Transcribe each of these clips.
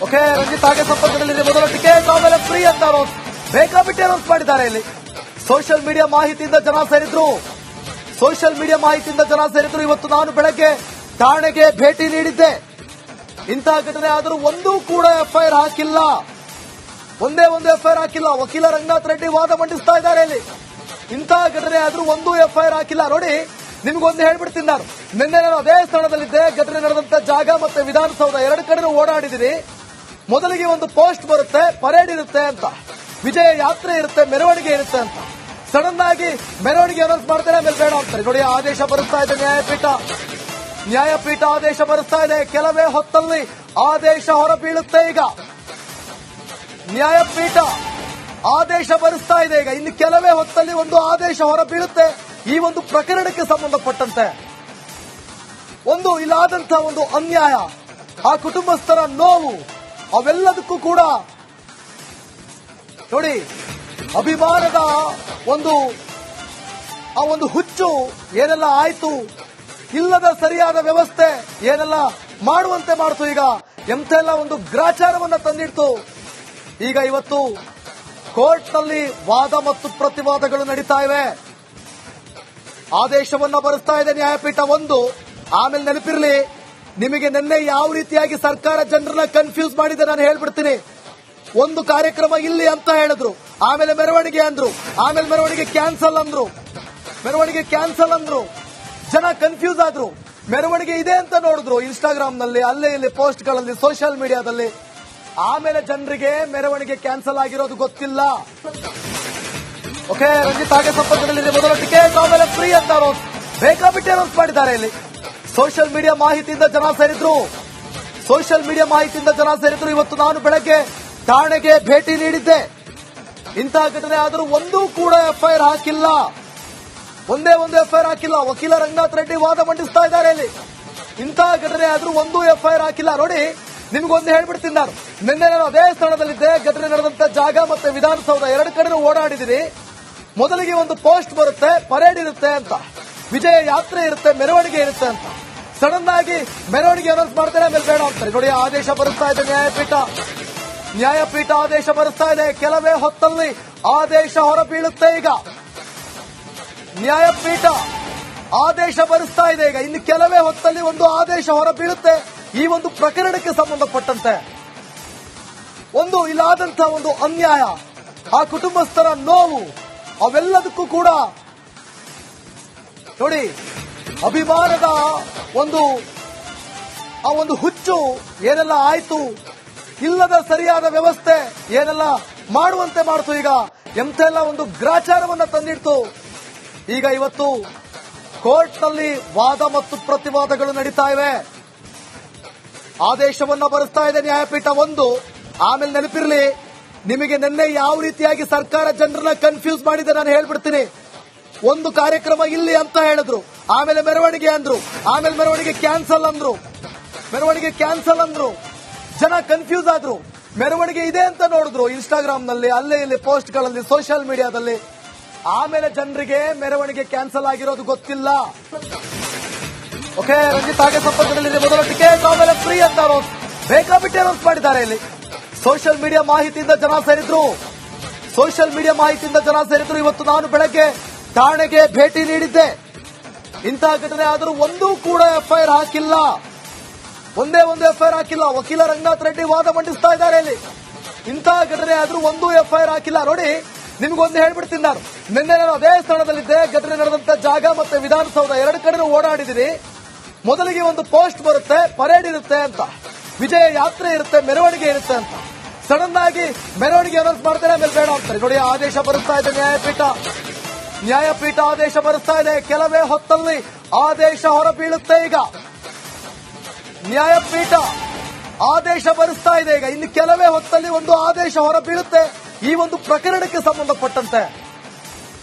Okay, Ranjit ಹಾಗೆ ಸಂಪರ್ಕದಲ್ಲಿ ಮೊದಲ ಟಿಕೆಟ್ ಆಮೇಲೆ ಫ್ರೀ ಅಂತ ಬೇಕಾಬಿಟ್ಟೆ ಅನೌನ್ಸ್ ಮಾಡಿದ್ದಾರೆ. ಇಲ್ಲಿ ಸೋಷಿಯಲ್ ಮೀಡಿಯಾ ಮಾಹಿತಿಯಿಂದ ಜನ ಸೇರಿದ್ರು. ಇವತ್ತು ನಾನು ಬೆಳಗ್ಗೆ ಠಾಣೆಗೆ ಭೇಟಿ ನೀಡಿದ್ದೆ. ಇಂತಹ ಘಟನೆ ಆದರೂ ಒಂದೂ ಕೂಡ ಎಫ್ಐಆರ್ ಹಾಕಿಲ್ಲ. ಒಂದೇ ಒಂದು ಎಫ್ಐಆರ್ ಹಾಕಿಲ್ಲ. ವಕೀಲ ರಂಗನಾಥ್ ರೆಡ್ಡಿ ವಾದ ಮಂಡಿಸ್ತಾ ಇದ್ದಾರೆ. ಇಲ್ಲಿ ಇಂತಹ ಘಟನೆ ಆದರೂ ಒಂದೂ ಎಫ್ಐಆರ್ ಹಾಕಿಲ್ಲ. ನೋಡಿ, ನಿಮ್ಗೊಂದು ಹೇಳ್ಬಿಡ್ತೀನಿ. ನಾನು ನಿನ್ನೆ ಅದೇ ಸ್ಥಳದಲ್ಲಿದ್ದೆ. ಘಟನೆ ನಡೆದಂತ ಜಾಗ ಮತ್ತೆ ವಿಧಾನಸೌಧ ಎರಡು ಕಡೆ ಓಡಾಡಿದಿರಿ. ಮೊದಲಿಗೆ ಒಂದು ಪೋಸ್ಟ್ ಬರುತ್ತೆ, ಪರೇಡ್ ಇರುತ್ತೆ ಅಂತ, ವಿಜಯ ಯಾತ್ರೆ ಇರುತ್ತೆ, ಮೆರವಣಿಗೆ ಇರುತ್ತೆ ಅಂತ. ಸಡನ್ ಆಗಿ ಮೆರವಣಿಗೆ ಅನೌನ್ಸ್ ಮಾಡ್ತಾರೆ, ಆಮೇಲೆ ಬೇಡ ಅಂತಾರೆ. ನೋಡಿ, ಆದೇಶ ಬರುತ್ತಾ ಇದೆ ನ್ಯಾಯಪೀಠ ಆದೇಶ ಬರುತ್ತಾ ಇದೆ. ಕೆಲವೇ ಹೊತ್ತಲ್ಲಿ ಆದೇಶ ಹೊರಬೀಳುತ್ತೆ. ಈಗ ನ್ಯಾಯಪೀಠ ಆದೇಶ ಬರುತ್ತಾ ಇದೆ. ಇನ್ನು ಕೆಲವೇ ಹೊತ್ತಲ್ಲಿ ಒಂದು ಆದೇಶ ಹೊರಬೀಳುತ್ತೆ. ಈ ಒಂದು ಪ್ರಕರಣಕ್ಕೆ ಸಂಬಂಧಪಟ್ಟಂತೆ ಇಲ್ಲಾದಂತಹ ಒಂದು ಅನ್ಯಾಯ, ಆ ಕುಟುಂಬಸ್ಥರ ನೋವು, ಅವೆಲ್ಲದಕ್ಕೂ ಕೂಡ ನೋಡಿ, ಅಭಿಮಾನದ ಒಂದು ಹುಚ್ಚು ಏನೆಲ್ಲ ಆಯ್ತು, ಇಲ್ಲದ ಸರಿಯಾದ ವ್ಯವಸ್ಥೆ ಏನೆಲ್ಲ ಮಾಡುವಂತೆ ಮಾಡ್ತು. ಈಗ ಎಂತೆಲ್ಲ ಒಂದು ಗ್ರಾಚಾರವನ್ನ ತಂದಿಡ್ತು. ಈಗ ಇವತ್ತು ಕೋರ್ಟ್ನಲ್ಲಿ ವಾದ ಮತ್ತು ಪ್ರತಿವಾದಗಳು ನಡೀತಾ ಇವೆ. ಆದೇಶವನ್ನ ಬರೆಸ್ತಾ ಇದೆ ನ್ಯಾಯಪೀಠ. ಆಮೇಲೆ ನೆನಪಿರ್ಲಿ, ನಿಮಗೆ ನಿನ್ನೆ ಯಾವ ರೀತಿಯಾಗಿ ಸರ್ಕಾರ ಜನರನ್ನ ಕನ್ಫ್ಯೂಸ್ ಮಾಡಿದೆ ನಾನು ಹೇಳ್ಬಿಡ್ತೀನಿ. ಒಂದು ಕಾರ್ಯಕ್ರಮ ಇಲ್ಲಿ ಅಂತ ಹೇಳಿದ್ರು, ಆಮೇಲೆ ಮೆರವಣಿಗೆ ಅಂದ್ರು, ಆಮೇಲೆ ಮೆರವಣಿಗೆ ಕ್ಯಾನ್ಸಲ್ ಅಂದ್ರು. ಜನ ಕನ್ಫ್ಯೂಸ್ ಆದ್ರು. ಮೆರವಣಿಗೆ ಇದೆ ಅಂತ ನೋಡಿದ್ರು ಇನ್ಸ್ಟಾಗ್ರಾಮ್ ನಲ್ಲಿ, ಅಲ್ಲೇ ಇಲ್ಲಿ ಪೋಸ್ಟ್ಗಳಲ್ಲಿ, ಸೋಷಿಯಲ್ ಮೀಡಿಯಾದಲ್ಲಿ. ಆಮೇಲೆ ಜನರಿಗೆ ಮೆರವಣಿಗೆ ಕ್ಯಾನ್ಸಲ್ ಆಗಿರೋದು ಗೊತ್ತಿಲ್ಲ. ಓಕೆ, ರಂಜಿತ್ ಹಾಗೆ ಸಂಪರ್ಕದಲ್ಲಿ ಮೊದಲ ಟಿಕೆಟ್ ಆಮೇಲೆ ಫ್ರೀ ಅಂತ ಬೇಕಾಬಿಟ್ಟೆ ಅನೌನ್ಸ್ ಮಾಡಿದ್ದಾರೆ. ಇಲ್ಲಿ ಸೋಷಿಯಲ್ ಮೀಡಿಯಾ ಮಾಹಿತಿಯಿಂದ ಜನ ಸೇರಿದ್ರು. ಇವತ್ತು ನಾನು ಬೆಳಗ್ಗೆ ಠಾಣೆಗೆ ಭೇಟಿ ನೀಡಿದ್ದೆ. ಇಂತಹ ಘಟನೆ ಆದರೂ ಒಂದೂ ಕೂಡ ಎಫ್ಐಆರ್ ಹಾಕಿಲ್ಲ. ಒಂದೇ ಒಂದು ಎಫ್ಐಆರ್ ಹಾಕಿಲ್ಲ. ವಕೀಲ ರಂಗನಾಥ್ ರೆಡ್ಡಿ ವಾದ ಮಂಡಿಸ್ತಾ ಇದ್ದಾರೆ. ಇಲ್ಲಿ ಇಂತಹ ಘಟನೆ ಆದರೂ ಒಂದೂ ಎಫ್ಐಆರ್ ಹಾಕಿಲ್ಲ. ನೋಡಿ, ನಿಮ್ಗೊಂದು ಹೇಳ್ಬಿಡ್ತೀನಿ. ನಾನು ನಿನ್ನೆ ಅದೇ ಸ್ಥಳದಲ್ಲಿದ್ದೆ. ಘಟನೆ ನಡೆದಂತ ಜಾಗ ಮತ್ತೆ ವಿಧಾನಸೌಧ ಎರಡು ಕಡೆ ಓಡಾಡಿದಿರಿ. ಮೊದಲಿಗೆ ಒಂದು ಪೋಸ್ಟ್ ಬರುತ್ತೆ, ಪರೇಡ್ ಇರುತ್ತೆ ಅಂತ, ವಿಜಯ ಯಾತ್ರೆ ಇರುತ್ತೆ, ಮೆರವಣಿಗೆ ಇರುತ್ತೆ ಅಂತ. ಸಡನ್ ಆಗಿ ಮೆರವಣಿಗೆ ಅನೌನ್ಸ್ ಮಾಡ್ತಾರೆ, ಆಮೇಲೆ ಬೇಡ ಅಂತಾರೆ. ನೋಡಿ, ಆದೇಶ ಬರುತ್ತಾ ಇದೆ ನ್ಯಾಯಪೀಠ ಆದೇಶ ಬರುತ್ತಾ ಇದೆ. ಕೆಲವೇ ಹೊತ್ತಲ್ಲಿ ಆದೇಶ ಹೊರಬೀಳುತ್ತೆ. ಈಗ ನ್ಯಾಯಪೀಠ ಆದೇಶ ಬರುತ್ತಾ ಇದೆ. ಇನ್ನು ಕೆಲವೇ ಹೊತ್ತಲ್ಲಿ ಒಂದು ಆದೇಶ ಹೊರಬೀಳುತ್ತೆ. ಈ ಒಂದು ಪ್ರಕರಣಕ್ಕೆ ಸಂಬಂಧಪಟ್ಟಂತೆ ಇಲ್ಲಾದಂತಹ ಒಂದು ಅನ್ಯಾಯ, ಆ ಕುಟುಂಬಸ್ಥರ ನೋವು, ಅವೆಲ್ಲದಕ್ಕೂ ಕೂಡ ನೋಡಿ, ಅಭಿಮಾನದ ಒಂದು ಹುಚ್ಚು ಏನೆಲ್ಲ ಆಯ್ತು, ಇಲ್ಲದ ಸರಿಯಾದ ವ್ಯವಸ್ಥೆ ಏನೆಲ್ಲ ಮಾಡುವಂತೆ ಮಾಡ್ತು. ಈಗ ಎಂತೆಲ್ಲ ಒಂದು ಗ್ರಾಚಾರವನ್ನ ತಂದಿಡ್ತು. ಈಗ ಇವತ್ತು ಕೋರ್ಟ್ನಲ್ಲಿ ವಾದ ಮತ್ತು ಪ್ರತಿವಾದಗಳು ನಡೀತಾ ಇವೆ. ಆದೇಶವನ್ನ ಬರೆಸ್ತಾ ಇದೆ ನ್ಯಾಯಪೀಠ. ಆಮೇಲೆ ನೆನಪಿರ್ಲಿ, ನಿಮಗೆ ನಿನ್ನೆ ಯಾವ ರೀತಿಯಾಗಿ ಸರ್ಕಾರ ಜನರನ್ನ ಕನ್ಫ್ಯೂಸ್ ಮಾಡಿದೆ ನಾನು ಹೇಳ್ಬಿಡ್ತೀನಿ. ಒಂದು ಕಾರ್ಯಕ್ರಮ ಇಲ್ಲಿ ಅಂತ ಹೇಳಿದ್ರು, ಆಮೇಲೆ ಮೆರವಣಿಗೆ ಅಂದ್ರು, ಆಮೇಲೆ ಮೆರವಣಿಗೆ ಕ್ಯಾನ್ಸಲ್ ಅಂದ್ರು. ಜನ ಕನ್ಫ್ಯೂಸ್ ಆದ್ರು. ಮೆರವಣಿಗೆ ಇದೆ ಅಂತ ನೋಡಿದ್ರು ಇನ್ಸ್ಟಾಗ್ರಾಮ್ ನಲ್ಲಿ, ಅಲ್ಲೇ ಇಲ್ಲಿ ಪೋಸ್ಟ್ಗಳಲ್ಲಿ, ಸೋಷಿಯಲ್ ಮೀಡಿಯಾದಲ್ಲಿ. ಆಮೇಲೆ ಜನರಿಗೆ ಮೆರವಣಿಗೆ ಕ್ಯಾನ್ಸಲ್ ಆಗಿರೋದು ಗೊತ್ತಿಲ್ಲ. ಓಕೆ, ರಂಜಿತ್ ಹಾಗೆ ಸಂಪರ್ಕದಲ್ಲಿ ಮೊದಲ ಟಿಕೆಟ್ ಆಮೇಲೆ ಫ್ರೀ ಅಂತ ಬೇಕಾಬಿಟ್ಟೆ ಅನೌನ್ಸ್ ಮಾಡಿದ್ದಾರೆ. ಇಲ್ಲಿ ಸೋಷಿಯಲ್ ಮೀಡಿಯಾ ಮಾಹಿತಿಯಿಂದ ಜನ ಸೇರಿದ್ರು. ಇವತ್ತು ನಾನು ಬೆಳಗ್ಗೆ ಠಾಣೆಗೆ ಭೇಟಿ ನೀಡಿದ್ದೆ. ಇಂತಹ ಘಟನೆ ಆದರೂ ಒಂದೂ ಕೂಡ ಎಫ್ಐಆರ್ ಹಾಕಿಲ್ಲ. ಒಂದೇ ಒಂದು ಎಫ್ಐಆರ್ ಹಾಕಿಲ್ಲ. ವಕೀಲ ರಂಗನಾಥ್ ರೆಡ್ಡಿ ವಾದ ಮಂಡಿಸ್ತಾ ಇದ್ದಾರೆ. ಇಲ್ಲಿ ಇಂತಹ ಘಟನೆ ಆದರೂ ಒಂದೂ ಎಫ್ಐಆರ್ ಹಾಕಿಲ್ಲ. ನೋಡಿ, ನಿಮ್ಗೊಂದು ಹೇಳ್ಬಿಡ್ತೀನಿ. ನಾನು ನಿನ್ನೆ ಅದೇ ಸ್ಥಳದಲ್ಲಿದ್ದೆ. ಘಟನೆ ನಡೆದಂತ ಜಾಗ ಮತ್ತೆ ವಿಧಾನಸೌಧ ಎರಡು ಕಡೆ ಓಡಾಡಿದಿರಿ. ಮೊದಲಿಗೆ ಒಂದು ಪೋಸ್ಟ್ ಬರುತ್ತೆ, ಪರೇಡ್ ಇರುತ್ತೆ ಅಂತ, ವಿಜಯ ಯಾತ್ರೆ ಇರುತ್ತೆ, ಮೆರವಣಿಗೆ ಇರುತ್ತೆ ಅಂತ. ಸಡನ್ ಆಗಿ ಮೆರವಣಿಗೆ ಅನೌನ್ಸ್ ಮಾಡ್ತಾರೆ, ಆಮೇಲೆ ಬೇಡ ಅಂತಾರೆ. ನೋಡಿ, ಆದೇಶ ಬರುತ್ತಾ ಇದೆ ನ್ಯಾಯಪೀಠ ಆದೇಶ ಬರುತ್ತಾ ಇದೆ. ಕೆಲವೇ ಹೊತ್ತಲ್ಲಿ ಆದೇಶ ಹೊರಬೀಳುತ್ತೆ. ಈಗ ನ್ಯಾಯಪೀಠ ಆದೇಶ ಬರುತ್ತಾ ಇದೆ. ಇನ್ನು ಕೆಲವೇ ಹೊತ್ತಲ್ಲಿ ಒಂದು ಆದೇಶ ಹೊರಬೀಳುತ್ತೆ. ಈ ಒಂದು ಪ್ರಕರಣಕ್ಕೆ ಸಂಬಂಧಪಟ್ಟಂತೆ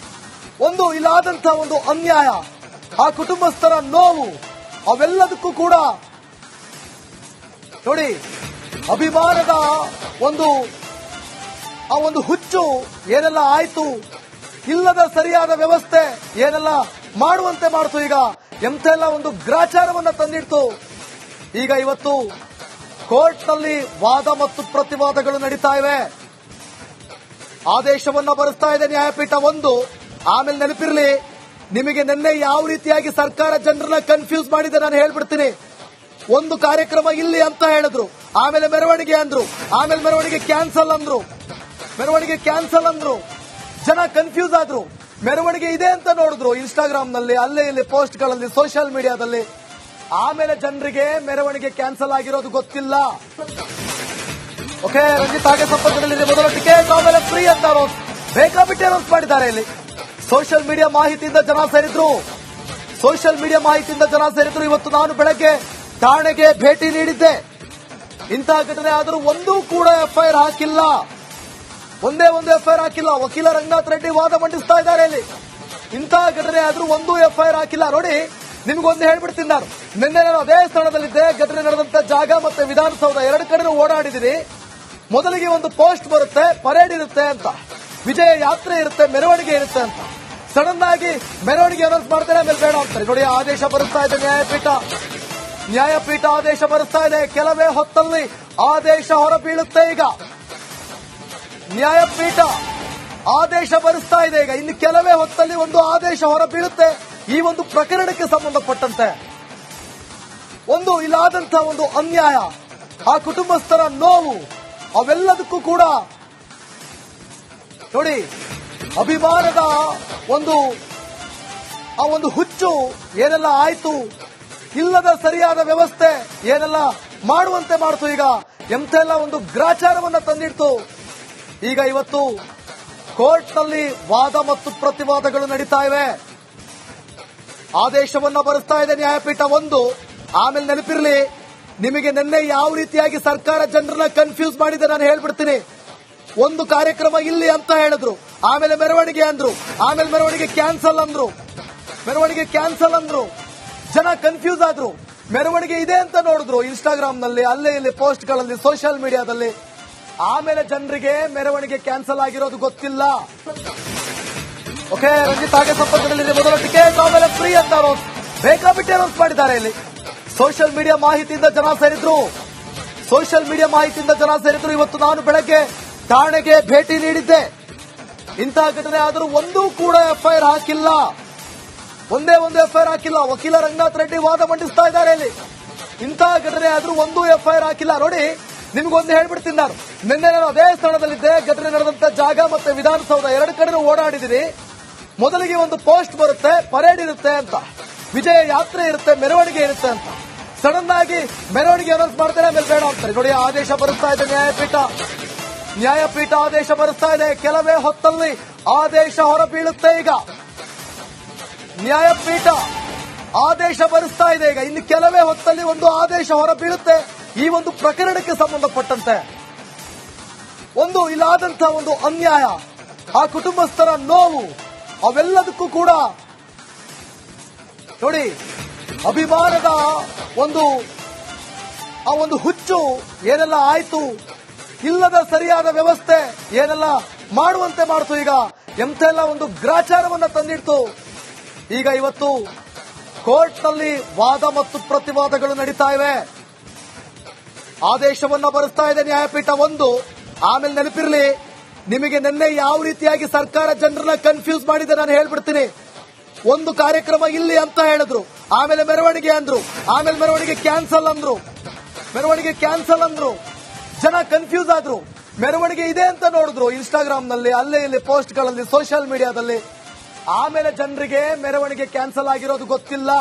ಇಲ್ಲಾದಂತಹ ಒಂದು ಅನ್ಯಾಯ, ಆ ಕುಟುಂಬಸ್ಥರ ನೋವು, ಅವೆಲ್ಲದಕ್ಕೂ ಕೂಡ ನೋಡಿ, ಅಭಿಮಾನದ ಒಂದು ಹುಚ್ಚು ಏನೆಲ್ಲ ಆಯ್ತು, ಇಲ್ಲದ ಸರಿಯಾದ ವ್ಯವಸ್ಥೆ ಏನೆಲ್ಲ ಮಾಡುವಂತೆ ಮಾಡ್ತು. ಈಗ ಎಂತೆಲ್ಲ ಒಂದು ಗ್ರಾಚಾರವನ್ನ ತಂದಿಡ್ತು. ಈಗ ಇವತ್ತು ಕೋರ್ಟ್ನಲ್ಲಿ ವಾದ ಮತ್ತು ಪ್ರತಿವಾದಗಳು ನಡೀತಾ ಇವೆ. ಆದೇಶವನ್ನ ಬರೆಸ್ತಾ ಇದೆ ನ್ಯಾಯಪೀಠ 1. ಆಮೇಲೆ ನೆನಪಿರಲಿ, ನಿಮಗೆ ನಿನ್ನೆ ಯಾವ ರೀತಿಯಾಗಿ ಸರ್ಕಾರ ಜನರನ್ನ ಕನ್ಫ್ಯೂಸ್ ಮಾಡಿದೆ ನಾನು ಹೇಳ್ಬಿಡ್ತೀನಿ. ಒಂದು ಕಾರ್ಯಕ್ರಮ ಇಲ್ಲಿ ಅಂತ ಹೇಳಿದ್ರು, ಆಮೇಲೆ ಮೆರವಣಿಗೆ ಅಂದ್ರು, ಆಮೇಲೆ ಮೆರವಣಿಗೆ ಕ್ಯಾನ್ಸಲ್ ಅಂದ್ರು, ಜನ ಕನ್ಫ್ಯೂಸ್ ಆದ್ರು. ಮೆರವಣಿಗೆ ಇದೆ ಅಂತ ನೋಡಿದ್ರು ಇನ್ಸ್ಟಾಗ್ರಾಮ್ ನಲ್ಲಿ, ಅಲ್ಲೇ ಇಲ್ಲಿ ಪೋಸ್ಟ್ಗಳಲ್ಲಿ, ಸೋಷಿಯಲ್ ಮೀಡಿಯಾದಲ್ಲಿ. ಆಮೇಲೆ ಜನರಿಗೆ ಮೆರವಣಿಗೆ ಕ್ಯಾನ್ಸಲ್ ಆಗಿರೋದು ಗೊತ್ತಿಲ್ಲ. ಓಕೆ, ರಂಜಿತ್ ಹಾಗೆ ಸಂಪರ್ಕದಲ್ಲಿ ಮೊದಲ ಟಿಕೆಟ್ ಆಮೇಲೆ ಫ್ರೀ ಅಂತ ಬೇಕಾಬಿಟ್ಟೆ ಅನೌನ್ಸ್ ಮಾಡಿದ್ದಾರೆ. ಇಲ್ಲಿ ಸೋಷಿಯಲ್ ಮೀಡಿಯಾ ಮಾಹಿತಿಯಿಂದ ಜನ ಸೇರಿದ್ರು. ಇವತ್ತು ನಾನು ಬೆಳಗ್ಗೆ ಠಾಣೆಗೆ ಭೇಟಿ ನೀಡಿದ್ದೆ. ಇಂತಹ ಘಟನೆ ಆದರೂ ಒಂದೂ ಕೂಡ ಎಫ್ಐಆರ್ ಹಾಕಿಲ್ಲ. ಒಂದೇ ಒಂದು ಎಫ್ಐಆರ್ ಹಾಕಿಲ್ಲ. ವಕೀಲ ರಂಗನಾಥ್ ರೆಡ್ಡಿ ವಾದ ಮಂಡಿಸ್ತಾ ಇದ್ದಾರೆ. ಇಲ್ಲಿ ಇಂತಹ ಘಟನೆ ಆದರೂ ಒಂದೂ ಎಫ್ಐಆರ್ ಹಾಕಿಲ್ಲ. ನೋಡಿ, ನಿಮ್ಗೊಂದು ಹೇಳ್ಬಿಡ್ತೀನಿ. ನಾನು ನಿನ್ನೆ ಅದೇ ಸ್ಥಳದಲ್ಲಿದ್ದೆ. ಘಟನೆ ನಡೆದಂತ ಜಾಗ ಮತ್ತೆ ವಿಧಾನಸೌಧ ಎರಡು ಕಡೆ ಓಡಾಡಿದ್ದೀನಿ. ಮೊದಲಿಗೆ ಒಂದು ಪೋಸ್ಟ್ ಬರುತ್ತೆ, ಪರೇಡ್ ಇರುತ್ತೆ ಅಂತ, ವಿಜಯ ಯಾತ್ರೆ ಇರುತ್ತೆ, ಮೆರವಣಿಗೆ ಇರುತ್ತೆ ಅಂತ. ಸಡನ್ ಆಗಿ ಮೆರವಣಿಗೆ ಅನೌನ್ಸ್ ಮಾಡ್ತಾರೆ, ಆಮೇಲೆ ಬೇಡ ಅಂತಾರೆ. ನೋಡಿ, ಆದೇಶ ಬರೆಸ್ತಾ ಇದೆ ನ್ಯಾಯಪೀಠ ಆದೇಶ ಬರೆಸ್ತಾ ಇದೆ. ಕೆಲವೇ ಹೊತ್ತಲ್ಲಿ ಆದೇಶ ಹೊರಬೀಳುತ್ತೆ. ಈಗ ನ್ಯಾಯಪೀಠ ಆದೇಶ ಬರೆಸ್ತಾ ಇದೆ. ಈಗ ಇನ್ನು ಕೆಲವೇ ಹೊತ್ತಲ್ಲಿ ಒಂದು ಆದೇಶ ಹೊರಬೀಳುತ್ತೆ. ಈ ಒಂದು ಪ್ರಕರಣಕ್ಕೆ ಸಂಬಂಧಪಟ್ಟಂತೆ ಒಂದು ಇಲ್ಲಾದಂತಹ ಒಂದು ಅನ್ಯಾಯ, ಆ ಕುಟುಂಬಸ್ಥರ ನೋವು, ಅವೆಲ್ಲದಕ್ಕೂ ಕೂಡ ನೋಡಿ, ಅಭಿಮಾನದ ಒಂದು ಹುಚ್ಚು ಏನೆಲ್ಲ ಆಯ್ತು, ಇಲ್ಲದ ಸರಿಯಾದ ವ್ಯವಸ್ಥೆ ಏನೆಲ್ಲ ಮಾಡುವಂತೆ ಮಾಡ್ತು. ಈಗ ಎಂತೆಲ್ಲ ಒಂದು ಗ್ರಾಚಾರವನ್ನ ತಂದಿಡ್ತು. ಈಗ ಇವತ್ತು ಕೋರ್ಟ್ನಲ್ಲಿ ವಾದ ಮತ್ತು ಪ್ರತಿವಾದಗಳು ನಡೀತಾ ಇವೆ. ಆದೇಶವನ್ನ ಬರೆಸ್ತಾ ಇದೆ ನ್ಯಾಯಪೀಠ 1. ಆಮೇಲೆ ನೆನಪಿರಲಿ, ನಿಮಗೆ ನಿನ್ನೆ ಯಾವ ರೀತಿಯಾಗಿ ಸರ್ಕಾರ ಜನರನ್ನ ಕನ್ಫ್ಯೂಸ್ ಮಾಡಿದೆ ನಾನು ಹೇಳ್ಬಿಡ್ತೀನಿ. ಒಂದು ಕಾರ್ಯಕ್ರಮ ಇಲ್ಲಿ ಅಂತ ಹೇಳಿದ್ರು, ಆಮೇಲೆ ಮೆರವಣಿಗೆ ಅಂದ್ರು, ಆಮೇಲೆ ಮೆರವಣಿಗೆ ಕ್ಯಾನ್ಸಲ್ ಅಂದ್ರು, ಜನ ಕನ್ಫ್ಯೂಸ್ ಆದ್ರು. ಮೆರವಣಿಗೆ ಇದೆ ಅಂತ ನೋಡಿದ್ರು ಇನ್ಸ್ಟಾಗ್ರಾಮ್ ನಲ್ಲಿ, ಅಲ್ಲೇ ಇಲ್ಲಿ ಪೋಸ್ಟ್ಗಳಲ್ಲಿ, ಸೋಷಿಯಲ್ ಮೀಡಿಯಾದಲ್ಲಿ. ಆಮೇಲೆ ಜನರಿಗೆ ಮೆರವಣಿಗೆ ಕ್ಯಾನ್ಸಲ್ ಆಗಿರೋದು ಗೊತ್ತಿಲ್ಲ. ಓಕೆ, ರಂಜಿತ್ ಹಾಗೆ ಸಂಪರ್ಕದಲ್ಲಿ ಮೊದಲ ಟಿಕೆಟ್ ಆಮೇಲೆ ಫ್ರೀ ಅಂತ ಬೇಕಾಬಿಟ್ಟೆ ಅನೌನ್ಸ್ ಮಾಡಿದ್ದಾರೆ. ಇಲ್ಲಿ ಸೋಷಿಯಲ್ ಮೀಡಿಯಾ ಮಾಹಿತಿಯಿಂದ ಜನ ಸೇರಿದ್ರು. ಇವತ್ತು ನಾನು ಬೆಳಗ್ಗೆ ಠಾಣೆಗೆ ಭೇಟಿ ನೀಡಿದ್ದೆ. ಇಂತಹ ಘಟನೆ ಆದರೂ ಒಂದೂ ಕೂಡ ಎಫ್ಐಆರ್ ಹಾಕಿಲ್ಲ. ಒಂದೇ ಒಂದು ಎಫ್ಐಆರ್ ಹಾಕಿಲ್ಲ. ವಕೀಲ ರಂಗನಾಥ್ ರೆಡ್ಡಿ ವಾದ ಮಂಡಿಸ್ತಾ ಇದ್ದಾರೆ. ಇಲ್ಲಿ ಇಂತಹ ಘಟನೆ ಆದರೂ ಒಂದೂ ಎಫ್ಐಆರ್ ಹಾಕಿಲ್ಲ. ನೋಡಿ, ನಿಮ್ಗೊಂದು ಹೇಳ್ಬಿಡ್ತೀನಿ. ನಾನು ನಿನ್ನೆ ಅದೇ ಸ್ಥಳದಲ್ಲಿದ್ದೆ. ಘಟನೆ ನಡೆದಂತ ಜಾಗ ಮತ್ತೆ ವಿಧಾನಸೌಧ ಎರಡು ಕಡೆ ಓಡಾಡಿದ್ದೀನಿ. ಮೊದಲಿಗೆ ಒಂದು ಪೋಸ್ಟ್ ಬರುತ್ತೆ, ಪರೇಡ್ ಇರುತ್ತೆ ಅಂತ, ವಿಜಯ ಯಾತ್ರೆ ಇರುತ್ತೆ, ಮೆರವಣಿಗೆ ಇರುತ್ತೆ ಅಂತ. ಸಡನ್ ಆಗಿ ಮೆರವಣಿಗೆ ಅನೌನ್ಸ್ ಮಾಡ್ತಾರೆ, ಆಮೇಲೆ ಬೇಡ ಅಂತಾರೆ. ನೋಡಿ, ಆದೇಶ ಬರೆಸ್ತಾ ಇದೆ ನ್ಯಾಯಪೀಠ ಆದೇಶ ಬರೆಸ್ತಾ ಇದೆ. ಕೆಲವೇ ಹೊತ್ತಲ್ಲಿ ಆದೇಶ ಹೊರಬೀಳುತ್ತೆ. ಈಗ ನ್ಯಾಯಪೀಠ ಆದೇಶ ಬರೆಸ್ತಾ ಇದೆ. ಈಗ ಇನ್ನು ಕೆಲವೇ ಹೊತ್ತಲ್ಲಿ ಒಂದು ಆದೇಶ ಹೊರಬೀಳುತ್ತೆ. ಈ ಒಂದು ಪ್ರಕರಣಕ್ಕೆ ಸಂಬಂಧಪಟ್ಟಂತೆ ಒಂದು ಇಲ್ಲಾದಂತಹ ಒಂದು ಅನ್ಯಾಯ, ಆ ಕುಟುಂಬಸ್ಥರ ನೋವು, ಅವೆಲ್ಲದಕ್ಕೂ ಕೂಡ ನೋಡಿ, ಅಭಿಮಾನದ ಒಂದು ಹುಚ್ಚು ಏನೆಲ್ಲ ಆಯ್ತು, ಇಲ್ಲದ ಸರಿಯಾದ ವ್ಯವಸ್ಥೆ ಏನೆಲ್ಲ ಮಾಡುವಂತೆ ಮಾಡ್ತು. ಈಗ ಎಂತೆಲ್ಲ ಒಂದು ಗ್ರಾಚಾರವನ್ನ ತಂದಿಡ್ತು. ಈಗ ಇವತ್ತು ಕೋರ್ಟ್ನಲ್ಲಿ ವಾದ ಮತ್ತು ಪ್ರತಿವಾದಗಳು ನಡೀತಾ ಇವೆ. ಆದೇಶವನ್ನ ಬರೆಸ್ತಾ ಇದೆ ನ್ಯಾಯಪೀಠ 1. ಆಮೇಲೆ ನೆನಪಿರಲಿ, ನಿಮಗೆ ನಿನ್ನೆ ಯಾವ ರೀತಿಯಾಗಿ ಸರ್ಕಾರ ಜನರನ್ನ ಕನ್ಫ್ಯೂಸ್ ಮಾಡಿದೆ ನಾನು ಹೇಳ್ಬಿಡ್ತೀನಿ. ಒಂದು ಕಾರ್ಯಕ್ರಮ ಇಲ್ಲಿ ಅಂತ ಹೇಳಿದ್ರು, ಆಮೇಲೆ ಮೆರವಣಿಗೆ ಅಂದ್ರು, ಆಮೇಲೆ ಮೆರವಣಿಗೆ ಕ್ಯಾನ್ಸಲ್ ಅಂದ್ರು, ಜನ ಕನ್ಫ್ಯೂಸ್ ಆದ್ರು. ಮೆರವಣಿಗೆ ಇದೆ ಅಂತ ನೋಡಿದ್ರು ಇನ್ಸ್ಟಾಗ್ರಾಮ್ ನಲ್ಲಿ, ಅಲ್ಲೇ ಇಲ್ಲಿ ಪೋಸ್ಟ್ಗಳಲ್ಲಿ, ಸೋಷಿಯಲ್ ಮೀಡಿಯಾದಲ್ಲಿ. ಆಮೇಲೆ ಜನರಿಗೆ ಮೆರವಣಿಗೆ ಕ್ಯಾನ್ಸಲ್ ಆಗಿರೋದು ಗೊತ್ತಿಲ್ಲ.